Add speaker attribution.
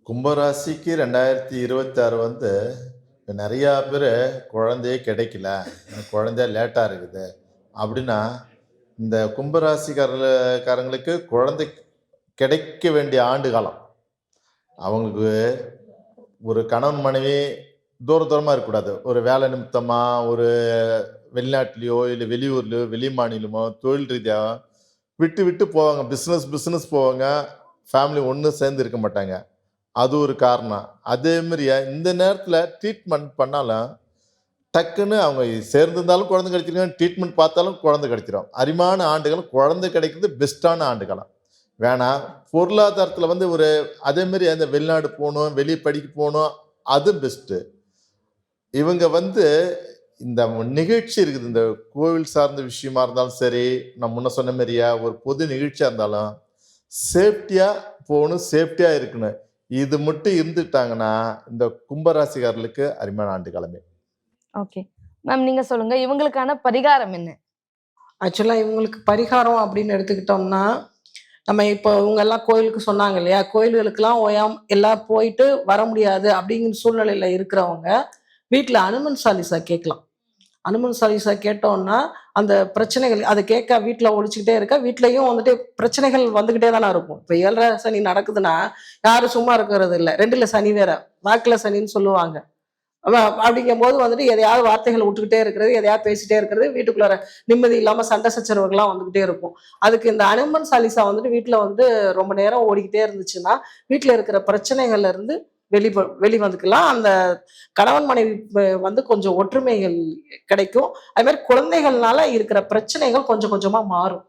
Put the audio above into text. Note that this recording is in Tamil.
Speaker 1: கும்பராசிக்கு 2026 வந்து நிறையா பேர் குழந்தையே கிடைக்கல, எனக்கு குழந்தை லேட்டாக இருக்குது அப்படின்னா, இந்த கும்பராசிக்காரங்களுக்கு குழந்தை கிடைக்க வேண்டிய ஆண்டு காலம். அவங்களுக்கு ஒரு கணவன் மனைவி தூர தூரமாக இருக்கக்கூடாது. ஒரு வேலை நிமித்தமா, ஒரு வெளிநாட்டிலேயோ, இல்லை வெளியூர்லையோ, வெளி மாநிலமோ, தொழில் ரீதியா விட்டு விட்டு போவாங்க. பிஸ்னஸ் பிஸ்னஸ் போவாங்க. ஃபேமிலி ஒன்று சேர்ந்து இருக்க மாட்டாங்க. அது ஒரு காரணம். அதே மாரியே இந்த நேரத்தில ட்ரீட்மெண்ட் பண்ணாலும், டக்குன்னு அவங்க சேர்ந்திருந்தாலும் குழந்தை கிடைச்சிரும், ட்ரீட்மெண்ட் பார்த்தாலும் குழந்தை கிடைச்சிரும். அரிமான ஆண்டுகள் குழந்தை கிடைக்கிறது பெஸ்ட்டான ஆண்டுகாலம். வேணா பொருளாதாரத்தில வந்து ஒரு அதே மாரி அந்த வெளிநாடு போணும், வெளிய படிக்க போணும், அது பெஸ்ட்டு. இவங்க வந்து இந்த நிகழ்ச்சி இருக்குது. இந்த கோவில் சார்ந்த விஷயமா இருந்தாலும் சரி, நான் முன்ன சொன்ன மாரியே ஒரு பொது நிகழ்ச்சியா இருந்தாலும், சேஃப்டியா போணும், சேஃப்டியா இருக்கணும். இது மட்டும் இருந்துட்டாங்கன்னா, இந்த கும்பராசிக்காரர்களுக்கு அருமையான ஆண்டு காலமே.
Speaker 2: ஓகே. மேம் நீங்க சொல்லுங்க. இவங்களுக்கான பரிகாரம் என்ன?
Speaker 3: ஆக்சுவலா இவங்களுக்கு பரிகாரம் அப்படின்னு எடுத்துக்கிட்டோம்னா, நம்ம இப்போ இவங்கெல்லாம் கோயிலுக்கு சொன்னாங்க இல்லையா? கோயில்களுக்கெல்லாம் எல்லாம் போயிட்டு வர முடியாது அப்படிங்கிற சூழ்நிலையில இருக்கிறவங்க, வீட்ல அனுமன் சாலிசா கேட்கலாம். அனுமன் சாலிசா கேட்டோம்னா, அந்த பிரச்சனைகள் அத கேட்க வீட்ல ஒலிச்சுக்கிட்டே இருக்க, வீட்லயும் வந்துட்டு பிரச்சனைகள் வந்துகிட்டே தானே இருக்கும். இப்ப 7:30 சனி நடக்குதுன்னா, யாரும் சும்மா இருக்கிறது இல்ல. 2ல சனி வேற. வாக்குல சனின்னு சொல்லுவாங்க. அப்படிங்கும்போது வந்துட்டு எதையாவது வார்த்தைகள் விட்டுக்கிட்டே இருக்கிறது, எதையாவது பேசிட்டே இருக்கிறது, வீட்டுக்குள்ளார நிம்மதி இல்லாம சண்டை சச்சரவுகள்லாம் வந்துகிட்டே இருக்கும். அதுக்கு இந்த அனுமன் சாலிசா வந்துட்டு வீட்ல வந்து ரொம்ப நேரம் ஓடிக்கிட்டே இருந்துச்சுன்னா, வீட்ல இருக்கிற பிரச்சனைகள்ல இருந்து வெளி வந்துக்கலாம். அந்த கணவன் மனைவி வந்து கொஞ்சம் ஒற்றுமைகள் கிடைக்கும். அது மாரி குழந்தைகள்னால இருக்கிற பிரச்சனைகள் கொஞ்சம் கொஞ்சமா மாறும்.